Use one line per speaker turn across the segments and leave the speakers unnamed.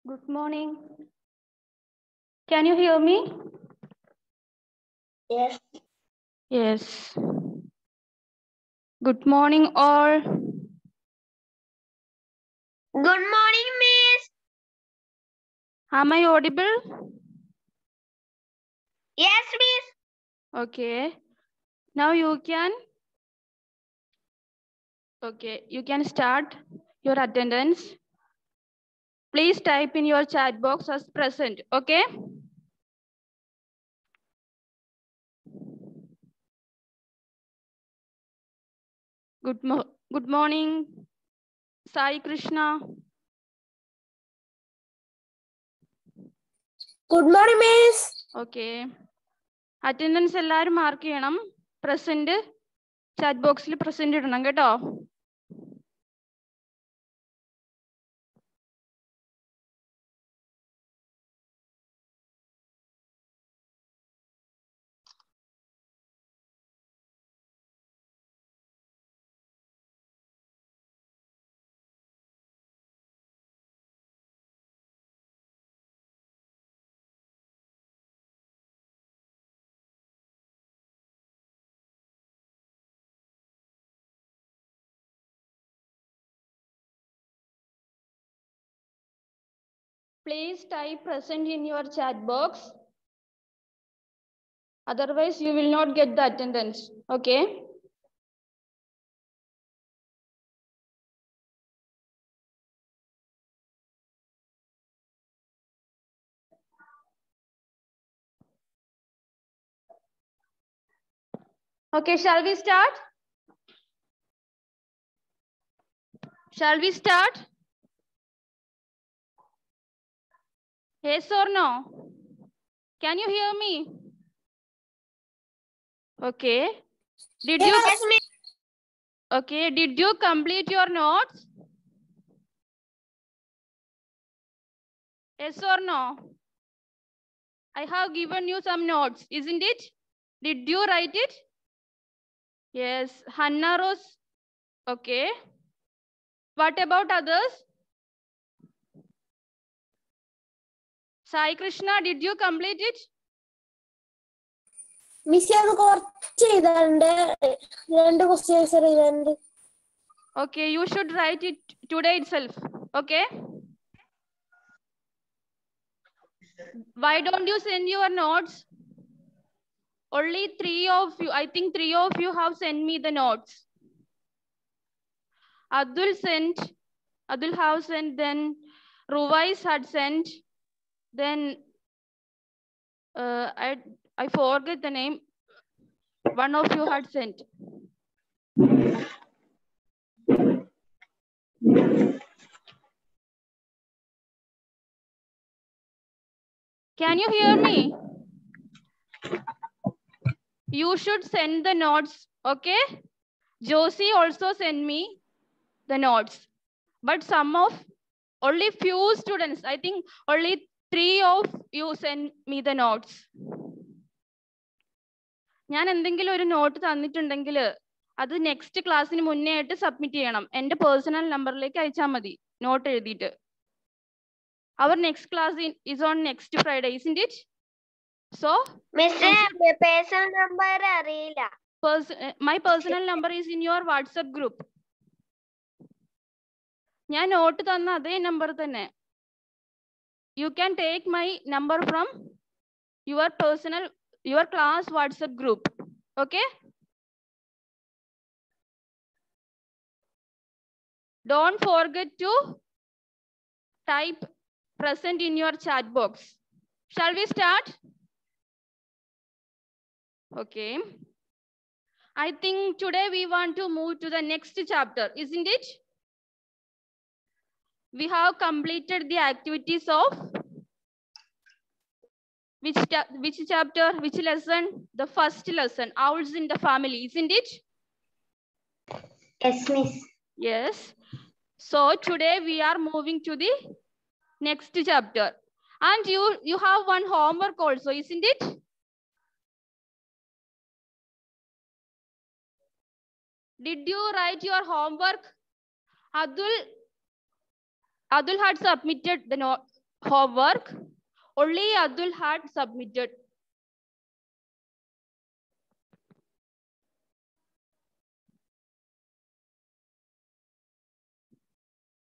Good morning. Can you hear me?
Yes.
Yes. Good morning, all.
Good morning, Miss.
Am I audible?
Yes, Miss.
Okay. Now you can. Okay, you can start your attendance. Please type in your chat box as present. Okay. Good morning, Sai Krishna.
Good morning, Miss.
Okay. Attendance എല്ലാവരും mark ചെയ്യണം. Present chat box ൽ present ഇടണം കേട്ടോ. Please type present in your chat box. Otherwise, you will not get the attendance. Okay. Okay, shall we start? Shall we start? Yes or no? Can you hear me? Okay. Did you?
Yes, Miss.
Okay. Did you complete your notes? Yes or no? I have given you some notes, isn't it? Did you write it? Yes. Hannah Rose. Okay. What about others? Sai Krishna, did you complete it?
Miss, I have questions.
Okay, you should write it today itself. Okay. Why don't you send your notes? Only 3 of you, I think 3 of you have sent me the notes. Abdul have sent, then Ruvais had sent, then I forget the name. One of you had sent. Can you hear me? You should send the notes, okay? Josie also sent me the notes. But only few students, I think only 3 of you sent me the notes. ഞാൻ എന്തെങ്കിലും ഒരു not തന്നിട്ടുണ്ടെങ്കിൽ അത് next ക്ലാസ്സിന് മുന്നേ ആയിട്ട് submit ചെയ്യണം. എൻ്റെ പേഴ്സണൽ നമ്പറിലേക്ക് അയച്ചാൽ മതി നോട്ട് എഴുതിയിട്ട്. Our next class is on next Friday, isn't it? So,
personal number അറിയില്ല.
My personal number is in your WhatsApp group. ഞാൻ നോട്ട് തന്ന അതേ നമ്പർ തന്നെ. You can take my number from your class WhatsApp group. Okay? Don't forget to type present in your chat box. Shall we start? Okay. I think today we want to move to the next chapter, isn't it? We have completed the activities of which chapter, which lesson? The first lesson, Owls in the Family, isn't it?
Yes, Miss.
Yes. So today we are moving to the next chapter. And you have one homework also, isn't it? Did you write your homework? Adul had submitted the homework. Only Abdul had submitted.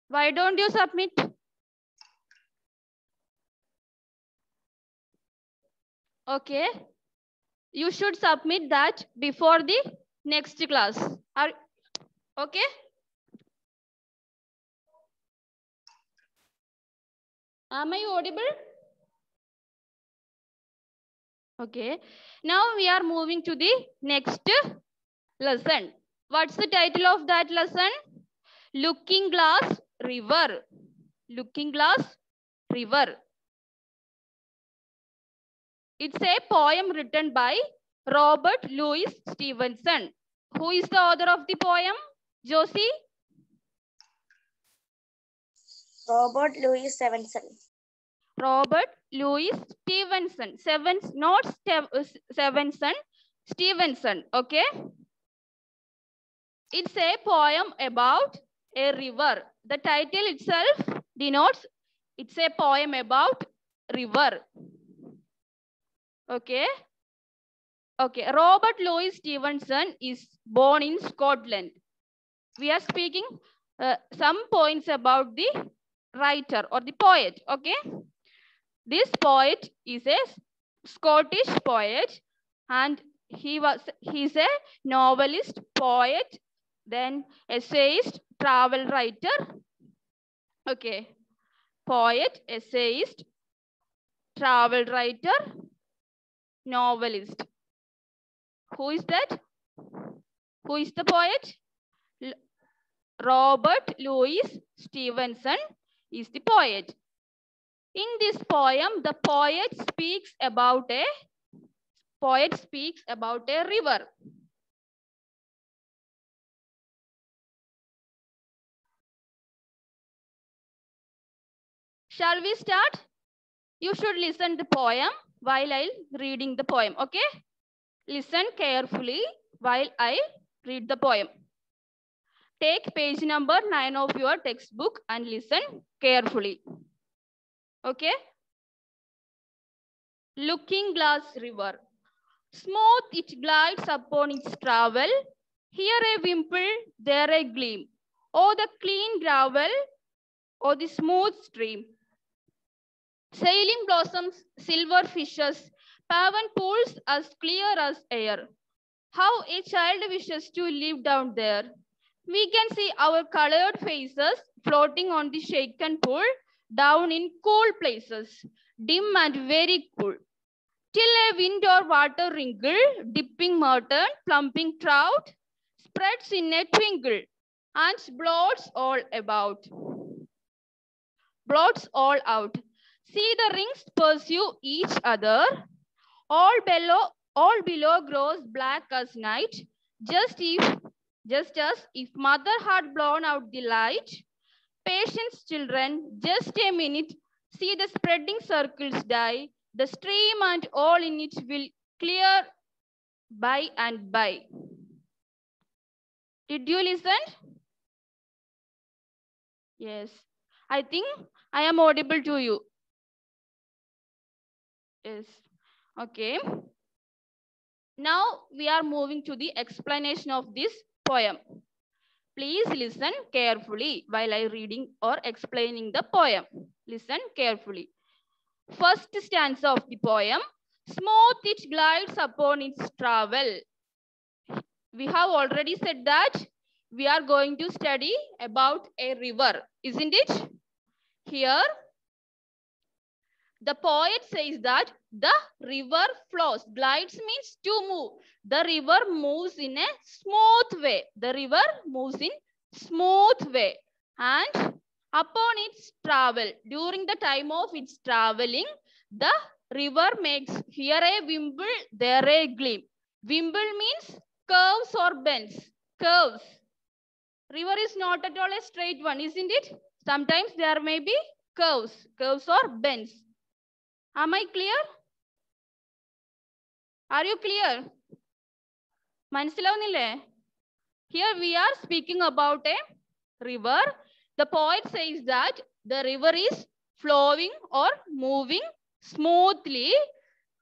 Why don't you submit? Okay. You should submit that before the next class. Okay? Am I audible? Okay. Now we are moving to the next lesson. What's the title of that lesson? Looking Glass River. Looking Glass River. It's a poem written by Robert Louis Stevenson. Who is the author of the poem? Josie?
Robert Louis Stevenson.
Robert Louis Stevenson. Not Stevenson, Stevenson. Okay. It's a poem about a river. The title itself denotes it's a poem about river. Okay. Okay. Robert Louis Stevenson is born in Scotland. We are speaking some points about the writer or the poet. Okay. This poet is a Scottish poet, and he's a novelist, poet, then essayist, travel writer. Okay. Poet, essayist, travel writer, novelist. Who is that? Who is the poet? Robert Louis Stevenson is the poet. In this poem, the poet speaks about a river. Shall we start? You should listen the poem while I reading the poem. Okay? Listen carefully while I read the poem. Take page number 9 of your textbook and listen carefully. Okay? Looking Glass River. Smooth it glides upon its travel. Here a wimple, there a gleam. Oh, the clean gravel, oh, the smooth stream. Sailing blossoms, silver fishes, paven pools as clear as air. How a child wishes to live down there. We can see our colored faces floating on the shaken pool, down in cool places, dim and very cool. Till a wind or water wrinkle, dipping mutton, plumping trout, spreads in a twinkle, and blots all about. Blots all out. See the rings pursue each other. All below grows black as night, just as if mother had blown out the light. Patience, children, just a minute. See the spreading circles die. The stream and all in it will clear by and by. Did you listen? Yes. I think I am audible to you. Yes. Okay. Now we are moving to the explanation of this poem. Please listen carefully while I reading or explaining the poem. Listen carefully. First stanza of the poem. Smooth it glides upon its travel. We have already said that we are going to study about a river, isn't it? Here, the poet says that the river flows. Glides means to move. The river moves in a smooth way. The river moves in smooth way. And upon its travel, during the time of its traveling, the river makes here a wimble, there a gleam. Wimble means curves or bends. Curves. River is not at all a straight one, isn't it? Sometimes there may be curves or bends. Am I clear? Are you clear? Manasilavunille? Here we are speaking about a river. The poet says that the river is flowing or moving smoothly.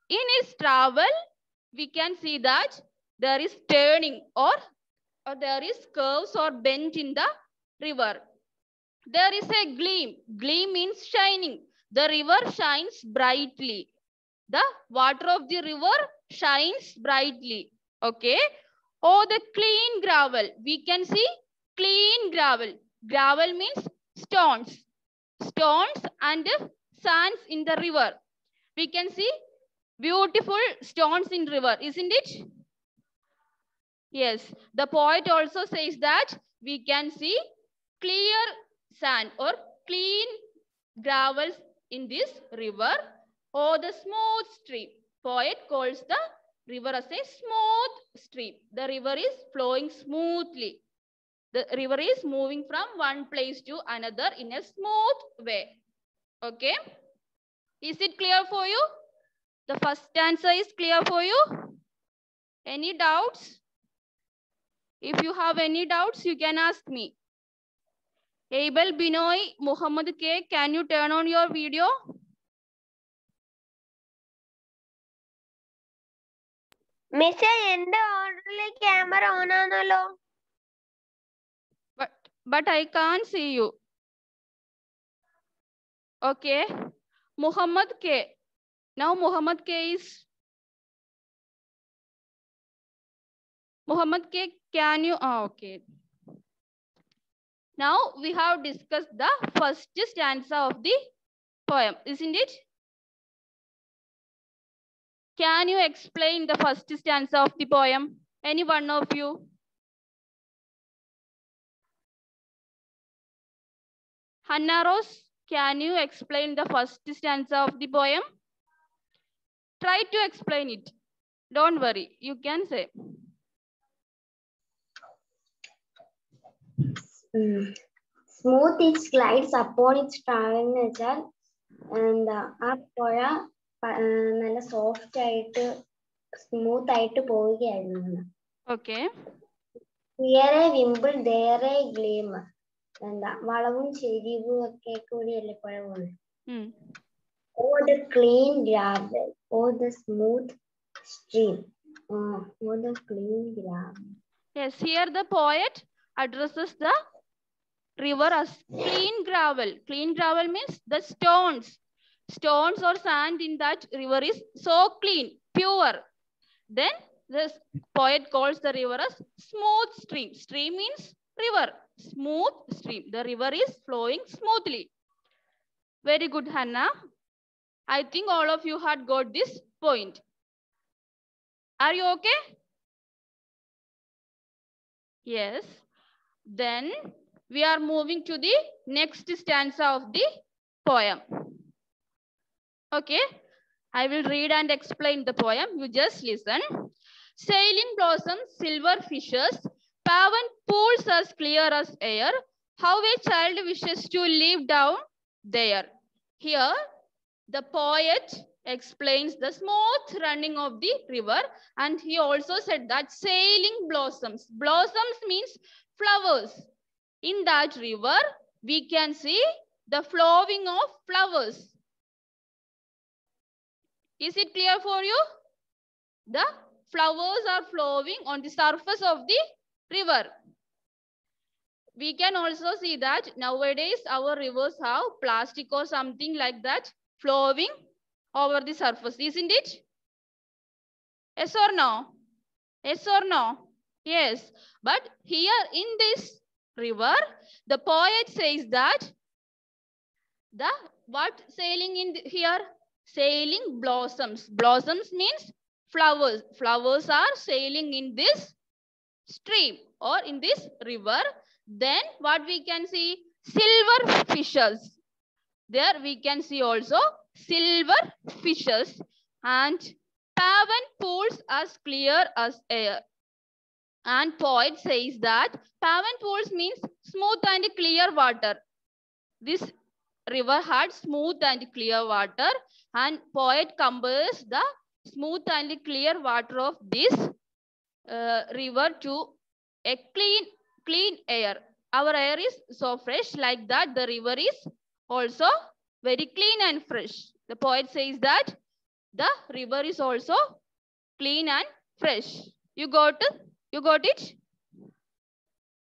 In its travel, we can see that there is turning or there is curves or bend in the river. There is a gleam. Gleam means shining. The river shines brightly. The water of the river shines brightly. Okay. Oh, the clean gravel. We can see clean gravel. Gravel means stones. Stones and sands in the river. We can see beautiful stones in river, isn't it? Yes. The poet also says that we can see clear sand or clean gravels in this river or the smooth stream. Poet calls the river as a smooth stream. The river is flowing smoothly. The river is moving from one place to another in a smooth way. Okay. Is it clear for you? The first stanza is clear for you? Any doubts? If you have any doubts, you can ask me. Abel, Binoy, Muhammad K, can you turn on your video?
Miss, എന്റെ ഓർഡറിലെ camera on ആണല്ലോ.
But I can't see you. Okay. Muhammad K. Now Muhammad K is... Muhammad K, can you... Oh, okay. Now we have discussed the first stanza of the poem, isn't it? Can you explain the first stanza of the poem? Any one of you? Hannah Rose, can you explain the first stanza of the poem? Try to explain it. Don't worry, you can say.
Smooth it glides upon its traveling nature and ആ പുഴ നല്ല soft ആയിട്ട് smooth ആയിട്ട് പോവുകയായിരുന്നു.
Okay.
Here a wimble, there a gleam. എന്താ വളവും ചെരിവും ഒക്കെ കൂടിയല്ലേ പുഴ പോകുന്നത്. Oh, the clean gravel. Oh, the smooth stream. Oh, the clean gravel.
Yes, here the poet addresses the river as clean gravel. Clean gravel means the stones. Stones or sand in that river is so clean, pure. Then this poet calls the river as smooth stream. Stream means river. Smooth stream. The river is flowing smoothly. Very good, Hannah. I think all of you had got this point. Are you okay? Yes. Then we are moving to the next stanza of the poem. Okay. I will read and explain the poem. You just listen. Sailing blossoms, silver fishes, paven pools as clear as air. How a child wishes to live down there. Here, the poet explains the smooth running of the river, and he also said that sailing blossoms. Blossoms means flowers. In that river, we can see the flowing of flowers. Is it clear for you? The flowers are flowing on the surface of the river. We can also see that nowadays our rivers have plastic or something like that flowing over the surface, isn't it? Yes or no? Yes or no? Yes. But here in this river, the poet says that the what sailing in here? Sailing blossoms. Blossoms means flowers. Flowers are sailing in this stream or in this river. Then what we can see? Silver fishes. There we can see also silver fishes and paven pools as clear as air. And poet says that paven pools means smooth and clear water. This river had smooth and clear water, and poet compares the smooth and clear water of this river to a clean air. Our air is so fresh, like that the river is also very clean and fresh. The poet says that the river is also clean and fresh. You got it?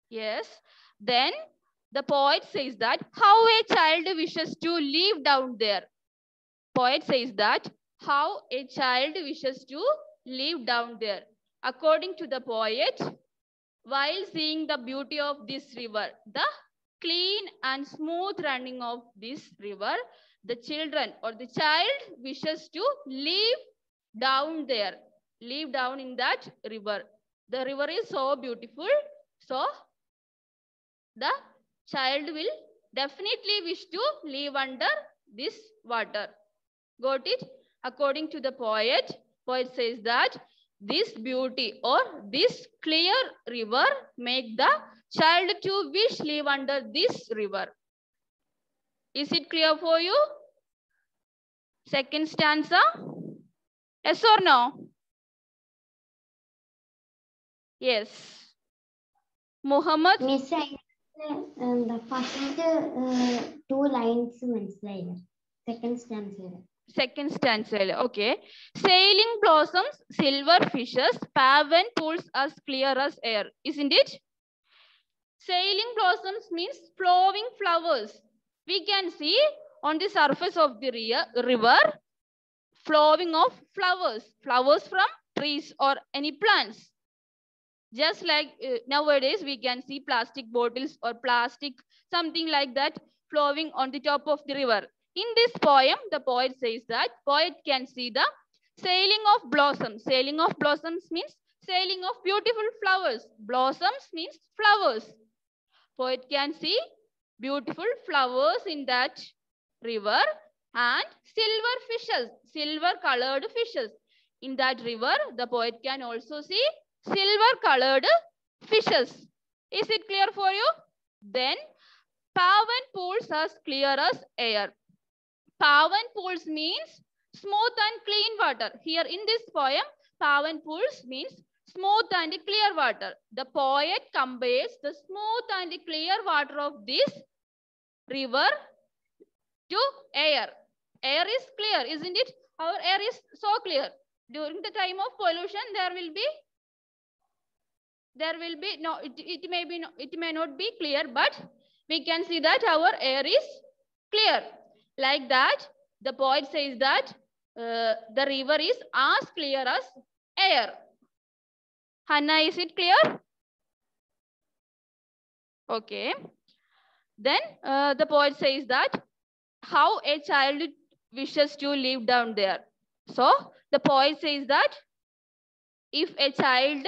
Yes. Then the poet says that how a child wishes to live down there. Poet says that how a child wishes to live down there. According to the poet, while seeing the beauty of this river, the clean and smooth running of this river, the children or the child wishes to live down there, live down in that river. The river is so beautiful, so the child will definitely wish to live under this water. Got it? According to the poet says that this beauty or this clear river make the child to wish live under this river. Is it clear for you? Second stanza? Yes or no? Yes. Muhammad?
Miss, the first 2 lines മനസ്സിലായില്ല. Second stanza.
Second stanza. Okay. Sailing blossoms, silver fishes, paven pools as clear as air. Isn't it? Sailing blossoms means flowing flowers. We can see on the surface of the river flowing of flowers. Flowers from trees or any plants. Just like nowadays we can see plastic bottles or plastic, something like that flowing on the top of the river. In this poem, the poet says that poet can see the sailing of blossoms. Sailing of blossoms means sailing of beautiful flowers. Blossoms means flowers. Poet can see beautiful flowers in that river and silver fishes, silver colored fishes. In that river, the poet can also see silver colored fishes. Is it clear for you? Then paven pools as clear as air. Paven pools means smooth and clean water. Here in this poem, paven pools means smooth and clear water. The poet compares the smooth and clear water of this river to air. Air is clear, isn't it? Our air is so clear. During the time of pollution, there will be no, it may not be clear, but we can see that our air is clear. Like that, the poet says that the river is as clear as air. Hannah, is it clear? Okay. Then the poet says that how a child wishes to live down there. So the poet says that if a child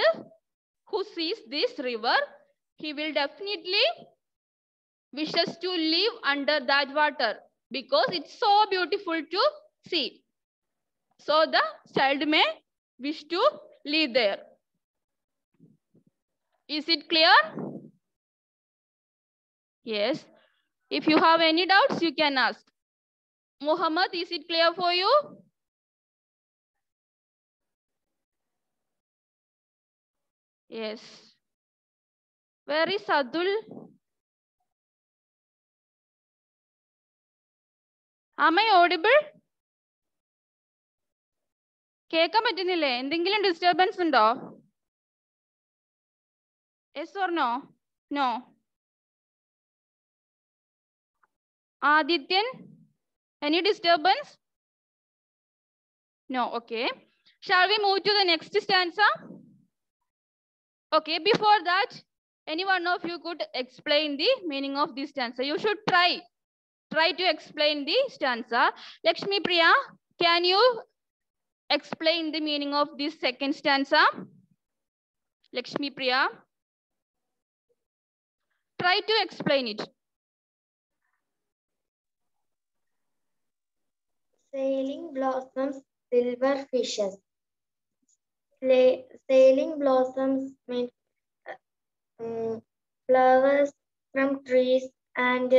who sees this river, he will definitely wishes to live under that water because it's so beautiful to see. So the child may wish to live there. Is it clear? Yes. If you have any doubts, you can ask. Muhammad, is it clear for you? Yes. Where is Sadul? Am I audible? കേൾക്കാൻ പറ്റുന്നില്ലേ? എന്തെങ്കിലും disturbance ഉണ്ടോ? Yes or no? No. Adityan, any disturbance? No. Okay. Shall we move to the next stanza? Okay. Before that, any one of you could explain the meaning of this stanza. You should try to explain the stanza. Lakshmi Priya, can you explain the meaning of this second stanza? Lakshmi Priya, try to explain it.
Sailing blossoms, silver fishes. Sailing blossoms mean flowers from trees and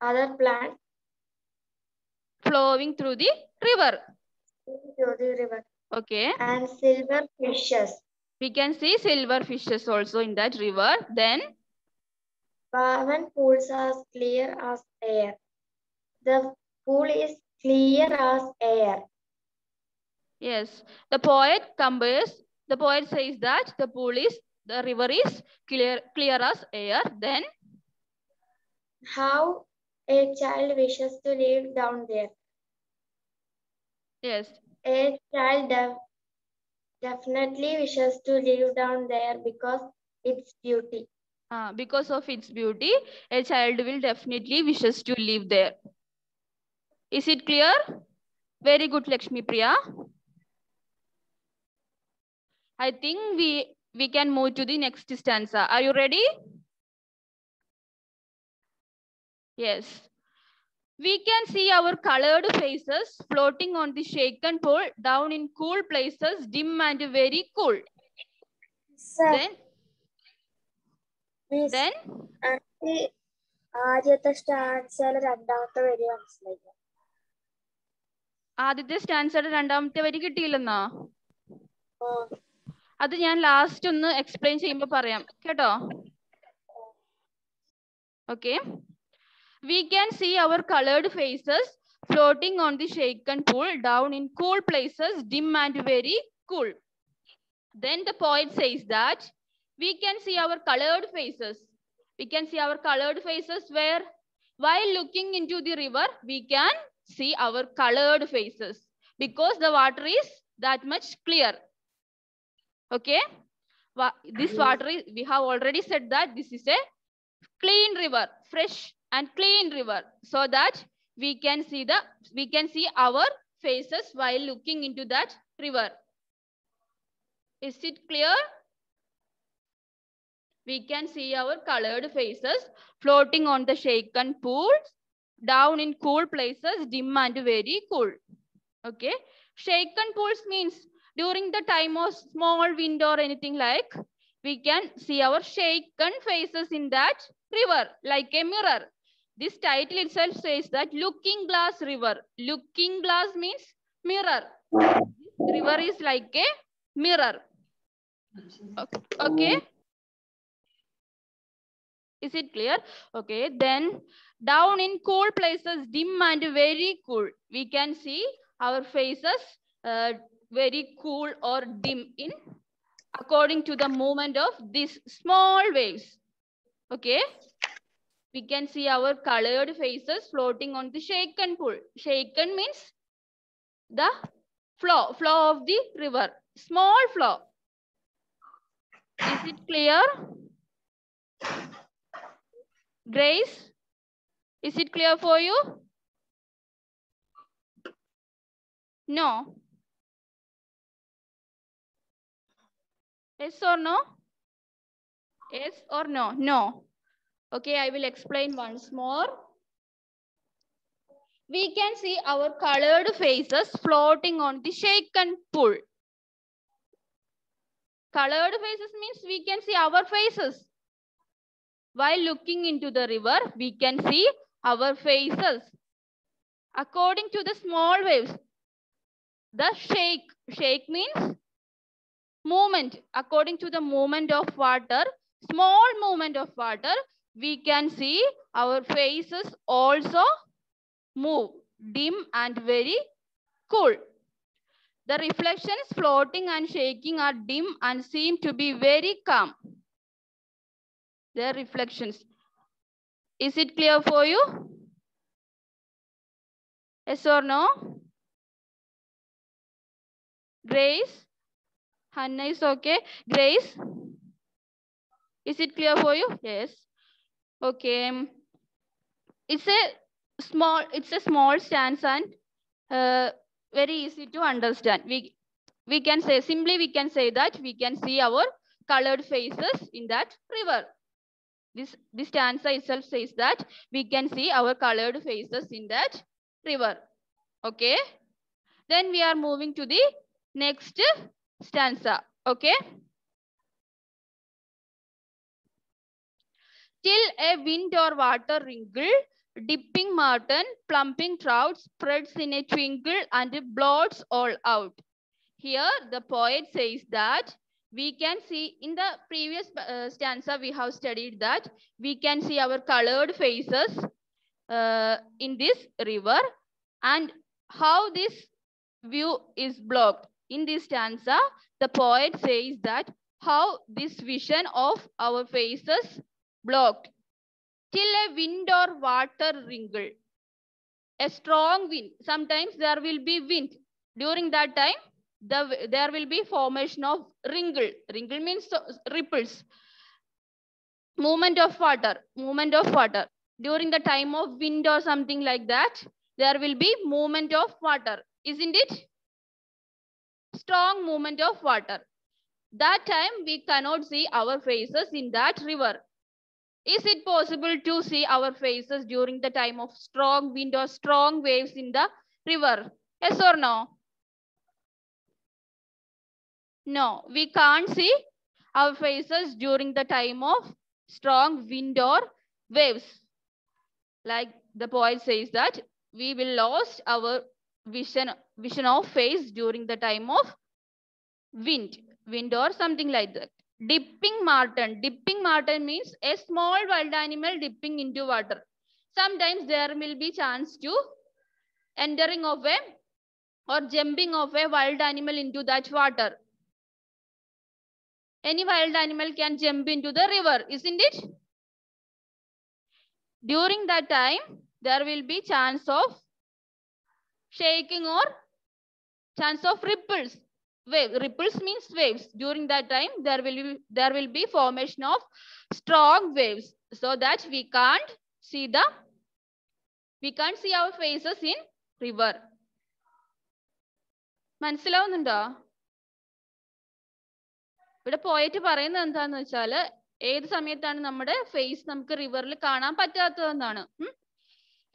other plants
flowing through the river. Okay.
And silver fishes.
We can see silver fishes also in that river. Then paven
pools as clear as air. The pool is clear as air.
Yes, the poet says that the river is clear as air. Then
How a child wishes to live down there.
yes,
A child definitely wishes to live down there because its beauty.
because of its beauty, a child will definitely wishes to live there. Is it clear? Very good, Lakshmi Priya. I think we can move to the next stanza. Are you ready? Yes. We can see our colored faces floating on the shaken pool down in cool places, dim and very cool.
Sir,
Then
ആദ്യത്തെ സ്റ്റാൻസയിലെ രണ്ടാമത്തെ വരി മനസ്സിലായില്ല.
ആദ്യത്തെ സ്റ്റാൻസയുടെ രണ്ടാമത്തെ വരി കിട്ടിയില്ലെന്നാ? അത് ഞാൻ last ഒന്ന് എക്സ്പ്ലെയിൻ ചെയ്യുമ്പോൾ പറയാം കേട്ടോ. Okay. We can see our colored faces floating on the shaken pool down in cool places, dim and very cool. Then the poet says that we can see our colored faces. We can see our colored faces where? While looking into the river, we can see our colored faces because the water is that much clear. Okay. This water is, we have already said that this is a clean river, fresh and clean river, so that we can see our faces while looking into that river. Is it clear? We can see our colored faces floating on the shaken pools down in cool places, dim and very cool. Okay. Shaken pools means during the time of small wind or anything like, we can see our shaken faces in that river like a mirror. This title itself says that Looking Glass River. Looking glass means mirror. This river is like a mirror. Okay. Is it clear? Okay. Then down in cool places, dim and very cool, we can see our faces very cool or dim in according to the movement of these small waves. Okay. We can see our colored faces floating on the shaken pool. Shaken means the flow of the river. Small flow. Is it clear? Grace, is it clear for you? No. Yes or no? Yes or no? No. Okay, I will explain once more. We can see our colored faces floating on the shaken pool. Colored faces means we can see our faces. While looking into the river, we can see our faces. According to the small waves, the shake means movement. According to the movement of water, small movement of water, we can see our faces also move, dim and very cool. The reflections floating and shaking are dim and seem to be very calm. Their reflections. Is it clear for you? Yes or no? Grace? Hannah is okay. Grace? Is it clear for you? Yes. Okay. It's a small stance and very easy to understand. We can say that we can see our colored faces in that river. This stanza itself says that we can see our colored faces in that river. Okay. Then we are moving to the next stanza. Okay. Till a wind or water wrinkle, dipping marten, plumping trout, spreads in a twinkle and blots all out. Here the poet says that we can see in the previous stanza we have studied that we can see our colored faces in this river. and how this view is blocked. In this stanza, the poet says that how this vision of our faces blocked till a wind or water wrinkle. A strong wind. Sometimes there will be wind. During that time, there will be formation of wrinkle. Wrinkle means ripples. Movement of water. Movement of water. During the time of wind or something like that, there will be movement of water. Isn't it? Strong movement of water. That time we cannot see our faces in that river. Is it possible to see our faces during the time of strong wind or strong waves in the river? Yes or no? No, we can't see our faces during the time of strong wind or waves. Like the poet says that we will lose our vision of face during the time of wind or something like that. Dipping marten. Dipping marten means a small wild animal dipping into water. Sometimes there will be chance to entering of a or jumping of a wild animal into that water. Any wild animal can jump into the river, isn't it? During that time, there will be chance of shaking or chance of ripples. Ripples means waves. During that time, there will be formation of strong waves, so that we can't see our faces in river. മനസ്സിലാവുന്നുണ്ടോ? ഇവിടെ പോയിട്ട് പറയുന്നത് എന്താന്ന് വെച്ചാൽ ഏത് സമയത്താണ് നമ്മുടെ face നമുക്ക് റിവറിൽ കാണാൻ പറ്റാത്തതെന്നാണ്.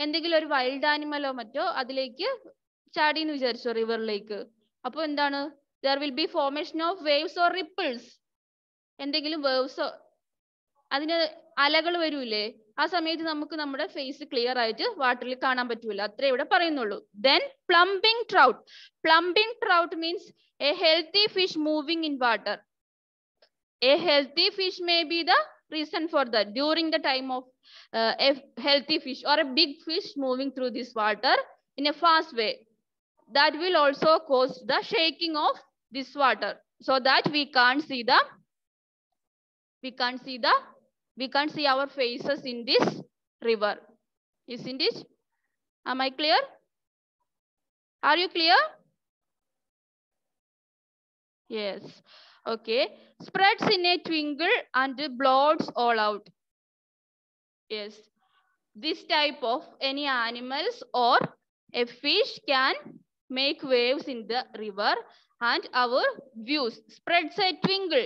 എന്തെങ്കിലും ഒരു വൈൽഡ് ആനിമലോ മറ്റോ അതിലേക്ക് ചാടി എന്ന് വിചാരിച്ചോ റിവറിലേക്ക്. അപ്പോൾ എന്താണ്? there will be formation of waves or ripples. എന്തെങ്കിലും വേവ്സോ അതിന് അലകൾ വരൂലേ, ആ സമയത്ത് നമുക്ക് നമ്മുടെ ഫേസ് ക്ലിയർ ആയിട്ട് വാട്ടറിൽ കാണാൻ പറ്റൂല. അത്രേ ഇവിടെ പറയുന്നുള്ളൂ. Then plumbing trout. Plumbing trout means a healthy fish moving in water. A healthy fish may be the reason for that. During the time of a healthy fish or a big fish moving through this water in a fast way, that will also cause the shaking of this water, so that we can't see our faces in this river. Isn't it? Am I clear? Are you clear? Yes. Okay. Spreads in a twinkle and blots all out. Yes. This type of any animals or a fish can make waves in the river, and our views spreads a twinkle.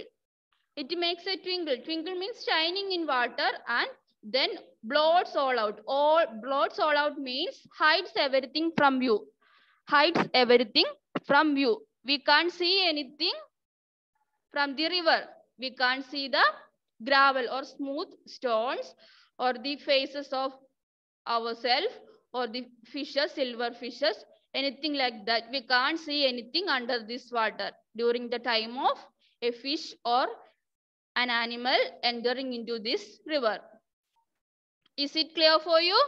It makes a twinkle. Twinkle means shining in water, and then blots all out. Blots all out means hides everything from view. Hides everything from view. We can't see anything from the river. We can't see the gravel or smooth stones or the faces of ourselves or the fishes, silver fishes, anything like that. We can't see anything under this water during the time of a fish or an animal entering into this river. Is it clear for you?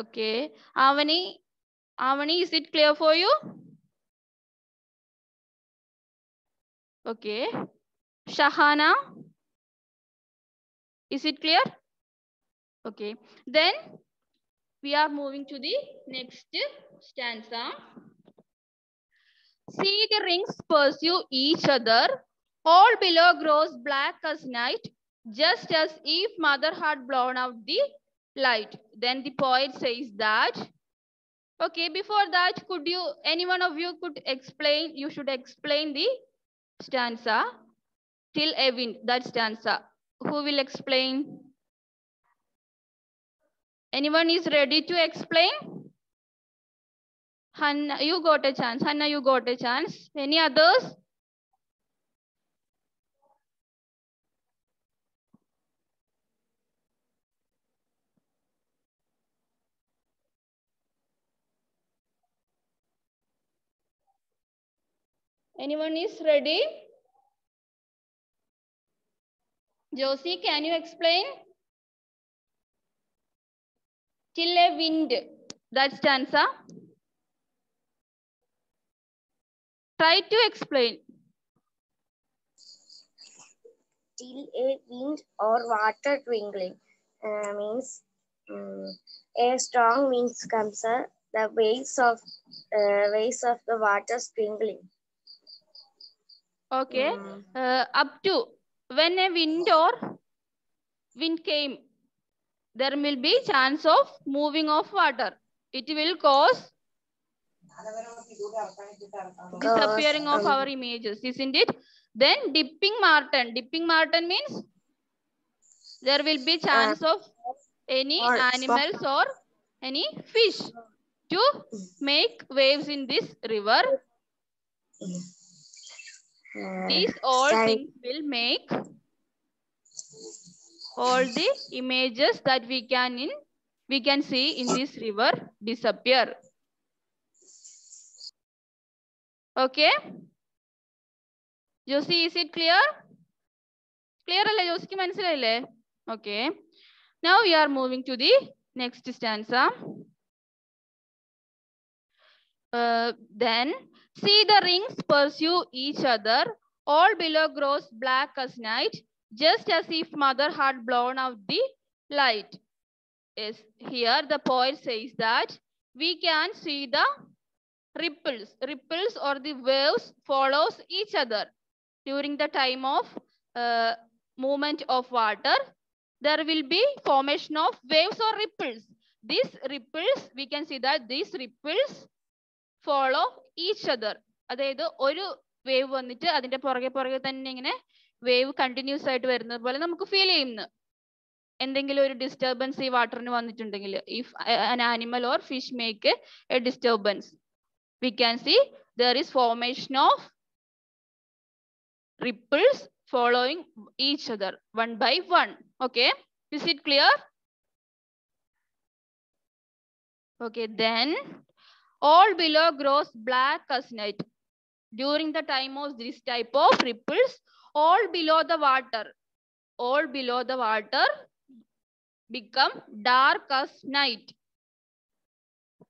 Okay. Avani, is it clear for you? Okay. Shahana, is it clear? Okay. Then we are moving to the next stanza. See the rings pursue each other, all below grows black as night, just as if mother had blown out the light. Then the poet says that, okay, before that, any one of you could explain, you should explain the stanza till a wind, that stanza. Who will explain? Anyone is ready to explain? Hanna, you got a chance. Hanna, you got a chance. Any others? Anyone is ready? Josie, can you explain? Till a wind. That stanza. Try to explain.
Till a wind or water twinkling means a strong wind comes, the waves of the water twinkling.
Okay. Up to when a wind or wind came, there will be chance of moving of water. It will cause disappearing of our images, isn't it? Then dipping marten. Dipping marten means there will be chance of any animals or any fish to make waves in this river. These all things will make all the images that we can see in this river disappear. Okay? Josie, is it clear? Clear alle Josie ki manasilayille? Okay. Now we are moving to the next stanza. Then see the rings pursue each other. All below grows black as night, just as if mother had blown out the light. Yes, here the poet says that we can see the ripples. Ripples or the waves follows each other during the time of movement of water. There will be formation of waves or ripples. These ripples, we can see that these ripples follow each other. അതായത് ഒരു wave വന്നിട്ട് അതിന്റെ പുറകെ തന്നെ ഇങ്ങനെ wave continuous ആയിട്ട് വരുന്നത് പോലെ നമുക്ക് ഫീൽ ചെയ്യുന്നു. എന്തെങ്കിലും ഒരു ഡിസ്റ്റർബൻസ് ഈ വാട്ടറിന് വന്നിട്ടുണ്ടെങ്കിൽ if an animal or fish make a disturbance, we can see there is formation of ripples following each other one by one. Okay, is it clear? Okay, then all below grows black as night. During the time of this type of ripples, all below the water become dark as night.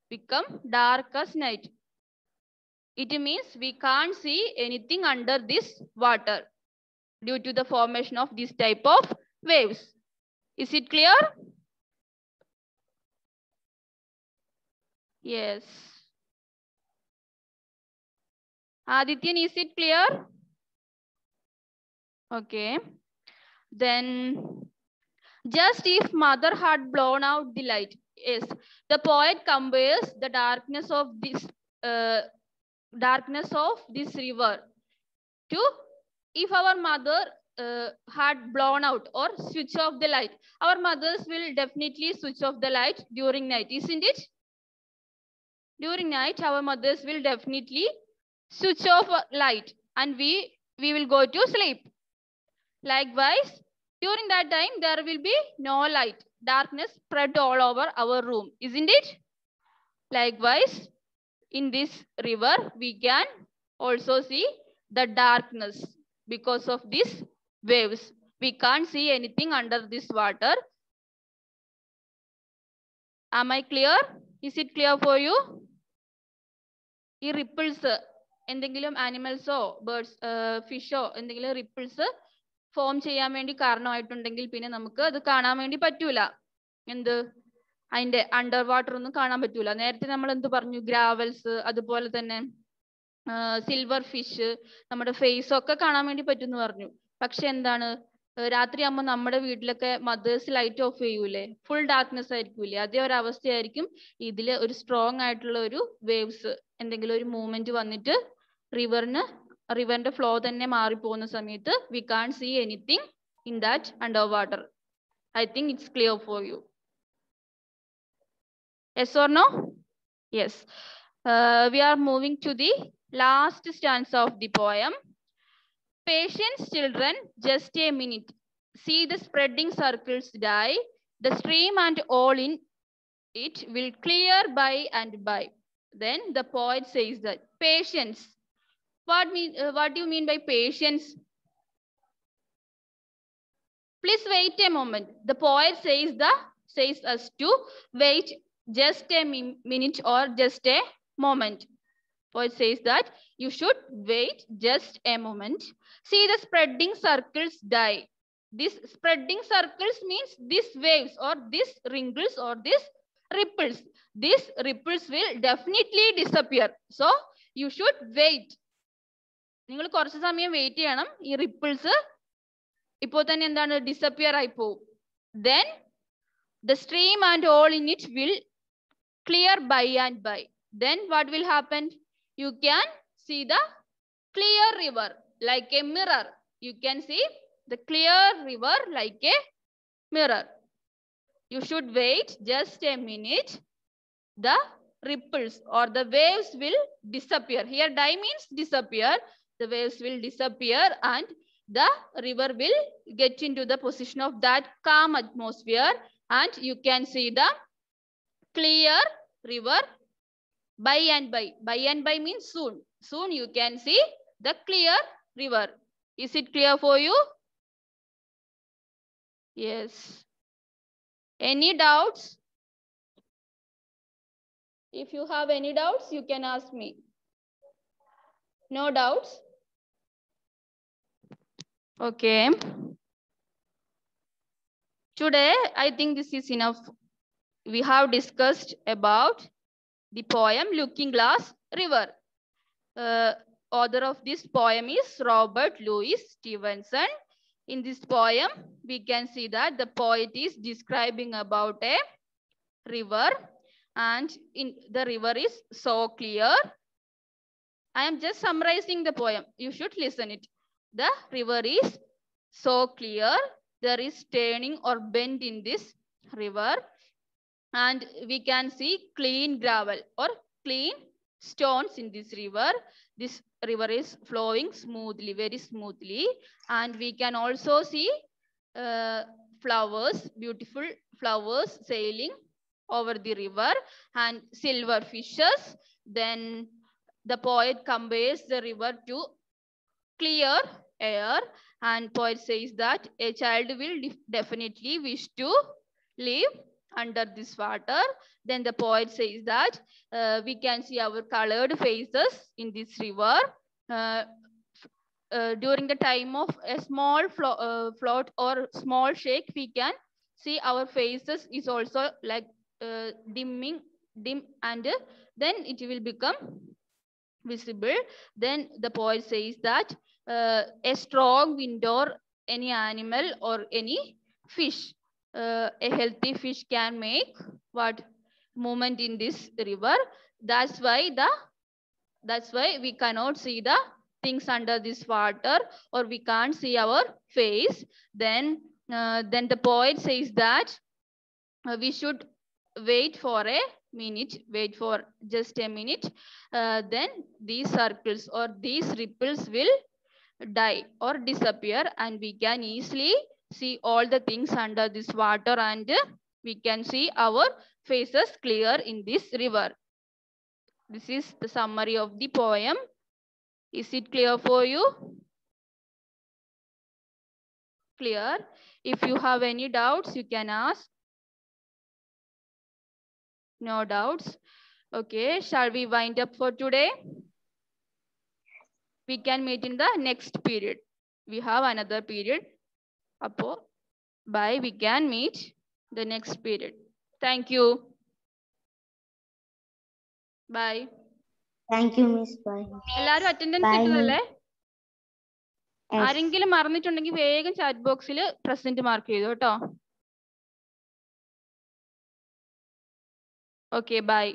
Become dark as night. It means we can't see anything under this water due to the formation of this type of waves. Is it clear? Yes. Adityan, is it clear? Okay. Then just if mother had blown out the light. Yes, the poet compares the darkness of this river to if our mother had blown out or switch off the light. Our mothers will definitely switch off the light during night, isn't it? During night, our mothers will definitely switch off light and we will go to sleep. Likewise, during that time, there will be no light. Darkness spread all over our room, isn't it? Likewise, in this river, we can also see the darkness because of these waves. We can't see anything under this water. Am I clear? Is it clear for you? ഈ ripples എന്തെങ്കിലും ആനിമൽസോ birds ഫിഷോ എന്തെങ്കിലും ripples form ചെയ്യാൻ വേണ്ടി കാരണമായിട്ടുണ്ടെങ്കിൽ പിന്നെ നമുക്ക് അത് കാണാൻ വേണ്ടി പറ്റൂല. എന്ത് അതിന്റെ അണ്ടർ വാട്ടർ ഒന്നും കാണാൻ പറ്റൂല. നേരത്തെ നമ്മൾ എന്ത് പറഞ്ഞു? ഗ്രാവൽസ്, അതുപോലെ തന്നെ സിൽവർ ഫിഷ്, നമ്മുടെ ഫേസ് ഒക്കെ കാണാൻ വേണ്ടി പറ്റുമെന്ന് പറഞ്ഞു. പക്ഷെ എന്താണ്, രാത്രിയാകുമ്പോൾ നമ്മുടെ വീട്ടിലൊക്കെ മദേഴ്സ് ലൈറ്റ് ഓഫ് ചെയ്യൂലേ, ഫുൾ ഡാർക്ക്നെസ് ആയിരിക്കൂലേ, അതേ ഒരു അവസ്ഥയായിരിക്കും ഇതില്. ഒരു സ്ട്രോങ് ആയിട്ടുള്ള ഒരു വേവ്സ് എന്തെങ്കിലും ഒരു മൂവ്മെന്റ് വന്നിട്ട് റിവറിന്റെ ഫ്ലോ തന്നെ മാറിപ്പോകുന്ന സമയത്ത് we can't see anything in that underwater. I think it's clear for you. Yes or no? Yes. We are moving to the last stanza of the poem. Patience, children, just a minute. See the spreading circles die. The stream and all in it will clear by and by. Then the poet says that patience. What do you mean by patience? Please wait a moment. The poet says the says us to wait just a minute or just a moment. Poet says that you should wait just a moment. See the spreading circles die. This spreading circles means these waves or these wrinkles or these ripples. These ripples will definitely disappear. So you should wait. നിങ്ങൾ കുറച്ച് സമയം wait ചെയ്യണം. ഈ ripples ഇപ്പോൾ തന്നെ എന്താണ് disappear ആയി പോകും. Then the stream and all in it will clear by and by. Then what will happen? You can see the clear river like a mirror. You can see the clear river like a mirror. You should wait just a minute. The ripples or the waves will disappear. Here die means disappear. The waves will disappear and the river will get into the position of that calm atmosphere and you can see the clear river by and by. By and by means soon. Soon you can see the clear river. Is it clear for you? Yes. Any doubts? If you have any doubts, you can ask me. No doubts? Okay. Today, I think this is enough. We have discussed about the poem Looking Glass River. Author of this poem is Robert Louis Stevenson. In this poem, we can see that the poet is describing about a river and the river is so clear. I am just summarizing the poem. You should listen it. The river is so clear. There is turning or bend in this river. And we can see clean gravel or clean stones in this river. This river is flowing smoothly, very smoothly. And we can also see flowers, beautiful flowers sailing over the river and silver fishes. Then the poet compares the river to clear air and poet says that a child will definitely wish to live under this water. Then the poet says that we can see our colored faces in this river. During the time of a small float or small shake, we can see our faces is also like dim and then it will become visible. Then the poet says that a strong wind or any animal or any fish, a healthy fish can make what movement in this river. That's why we cannot see the things under this water or we can't see our face. Then the poet says that we should wait for a minute, wait for just a minute. Then these circles or these ripples will die or disappear and we can easily see all the things under this water and we can see our faces clear in this river. This is the summary of the poem. Is it clear for you? Clear? If you have any doubts, you can ask. No doubts? Okay, shall we wind up for today? We can meet in the next period. We have another period. Apo, bye. We can meet the next period. Thank you. Bye.
Thank you, Miss. Bye.
എല്ലാരും attendance
Bye,
ഇട്ടതല്ലേ?
Yes.
ആരെങ്കിലും മറന്നിട്ടുണ്ടെങ്കിൽ വേഗം chat ബോക്സിൽ present mark ചെയ്തു കേട്ടോ. Okay, bye.